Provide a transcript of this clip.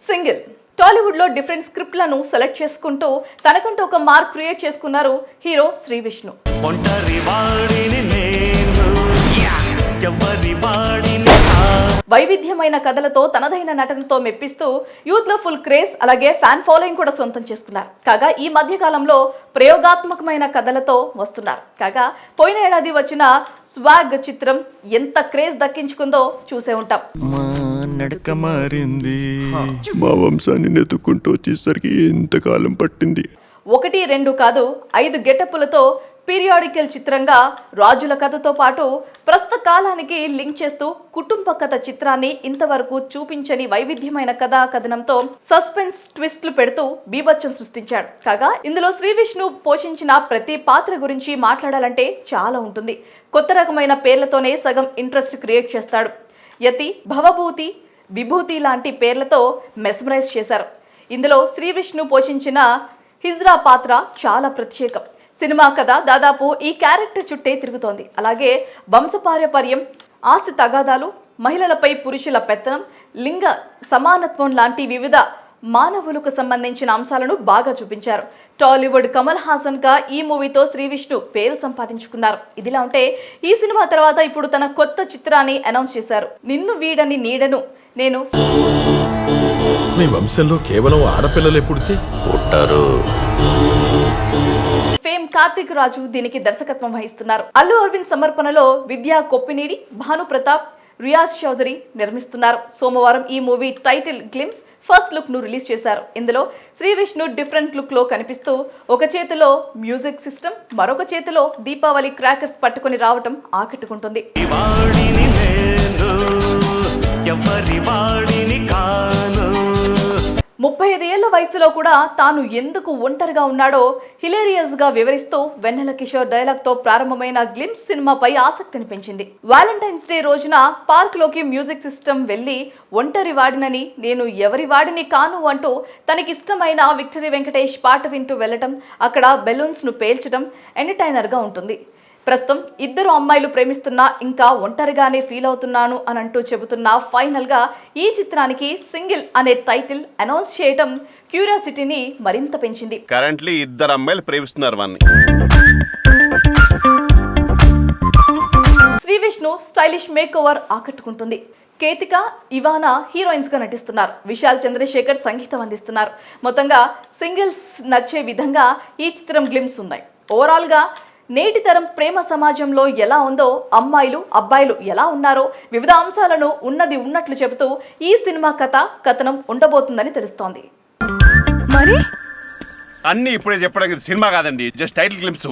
Single Tollywood లో different స్క్రిప్ట్లను select చేసుకుంటూ తనకంటూ ఒక మార్క్ క్రియేట్ చేసుకున్నారు హీరో శ్రీ విష్ణు. వైవిధ్యమైన కథలతో తనదైన నటనతో మెప్పిస్తూ యూత్ లో ఫుల్ క్రేజ్ అలాగే ఫ్యాన్ ఫాలోయింగ్ కూడా సొంతం చేసుకున్నారు. కాగా ఈ మధ్య కాలంలో ప్రయోగాత్మకమైన కథలతో వస్తున్నారు. కాగా పోయిన ఏడాది వచ్చిన స్వాగ్ చిత్రం ఎంత క్రేజ్ దక్కించుకుందో చూసే ఉంటాం. నడక మారింది, మా వంశాన్ని నెతుక్కుంటూ వచ్చేసరికి ఎంతకాలం పట్టింది. 1, 2 కాదు 5 గెటప్పులతో పీరియాడికల్ చిత్రంగా రాజుల కథతో పాటు ప్రస్తుత కాలానికి లింక్ చేస్తూ కుటుంబ కథ చిత్రాన్ని ఇంతవరకు చూపించని వైవిధ్యమైన కథా కథనంతో సస్పెన్స్ ట్విస్ట్లు పెడుతూ బీభత్సం సృష్టించాడు. కాగా ఇందులో శ్రీ విష్ణు పోషించిన ప్రతి పాత్ర గురించి మాట్లాడాలంటే చాలా ఉంటుంది. కొత్త రకమైన పేర్లతోనే సగం ఇంట్రెస్ట్ క్రియేట్ చేస్తాడు. యతి, భవభూతి, విభూతి లాంటి పేర్లతో మెస్మరైజ్ చేశారు. ఇందులో శ్రీ విష్ణు పోషించిన హిజ్రా పాత్ర చాలా ప్రత్యేకం. సినిమా కథ దాదాపు ఈ క్యారెక్టర్ చుట్టే తిరుగుతోంది. అలాగే వంశపారపర్యం, ఆస్తి తగాదాలు, మహిళలపై పురుషుల పెత్తనం, లింగ సమానత్వం లాంటి వివిధ మానవులకు సంబంధించిన అంశాలను బాగా చూపించారు. టాలీవుడ్ కమల్ హాసన్ గా ఈ మూవీతో శ్రీ విష్ణు పేరు సంపాదించుకున్నారు. ఇదిలా ఉంటే ఈ సినిమా తర్వాత ఇప్పుడు తన కొత్త చిత్రాన్ని అనౌన్స్ చేశారు. నిన్ను వీడని నీడను నేను. మీ వంశంలో కేవలం ఆడపిల్లలే పుట్టారు. ఫేమ్ కార్తిక్ రాజు దీనికి దర్శకత్వం వహిస్తున్నారు. అల్లు అరవింద్ సమర్పణలో విద్యా కొప్పినేడి, భాను ప్రతాప్, రియాజ్ చౌదరి నిర్మిస్తున్నారు. సోమవారం ఈ movie title glimpse first look ను రిలీజ్ చేశారు. ఇందులో శ్రీ విష్ణు డిఫరెంట్ లుక్ లో కనిపిస్తూ ఒక చేతిలో మ్యూజిక్ సిస్టమ్, మరొక చేతిలో దీపావళి క్రాకర్స్ పట్టుకొని రావటం ఆకట్టుకుంటుంది. 35 ఏళ్ల వయసులో కూడా తాను ఎందుకు ఒంటరిగా ఉన్నాడో హిలేరియస్ గా వివరిస్తూ వెన్నెల కిషోర్ డైలాగ్ తో ప్రారంభమైన గ్లిమ్స్ సినిమాపై ఆసక్తిని పెంచింది. వ్యాలంటైన్స్ డే రోజున పార్క్ లోకి మ్యూజిక్ సిస్టమ్ వెళ్లి ఒంటరి వాడినని, నేను ఎవరి వాడిని కాను అంటూ తనకిష్టమైన విక్టరీ వెంకటేష్ పాట వింటూ వెళ్లటం, అక్కడ బెలూన్స్ ను పేల్చడం ఎంటర్టైనర్ గా ఉంటుంది. ప్రస్తుతం 2 అమ్మాయిలు ప్రేమిస్తున్నా ఇంకా ఒంటరిగానే ఫీల్ అవుతున్నాను అని అంటూ చెబుతున్న ఫైనల్ గా ఈ చిత్రానికి సింగిల్ అనే టైటిల్ అనౌన్స్ చేయడం క్యూరియాసిటీని మరింత పెంచింది. కరెంట్లీ 2 అమ్మాయిలు ప్రేమిస్తున్నారు వాన్ని. Shri Vishnu stylish makeover ఆకట్టుకుంటుంది. కేతిక, ఇవానా హీరోయిన్స్ గా నటిస్తున్నారు. విశాల్ చంద్రశేఖర్ సంగీతం అందిస్తున్నారు. మొత్తంగా సింగిల్స్ నచ్చే విధంగా ఈ చిత్రం గ్లిమ్స్ ఉన్నాయి. ఓవరాల్ గా నేటి తరం ప్రేమ సమాజంలో ఎలా ఉందో, అమ్మాయిలు అబ్బాయిలు ఎలా ఉన్నారో వివిధ అంశాలను ఉన్నది ఉన్నట్లు చెబుతూ ఈ సినిమా కథనం ఉండబోతుందని తెలుస్తోంది. మరి అన్ని ఇప్పుడే చెప్పడానికి సినిమా కాదండి, జస్ట్ టైటిల్ గ్లిమ్స్.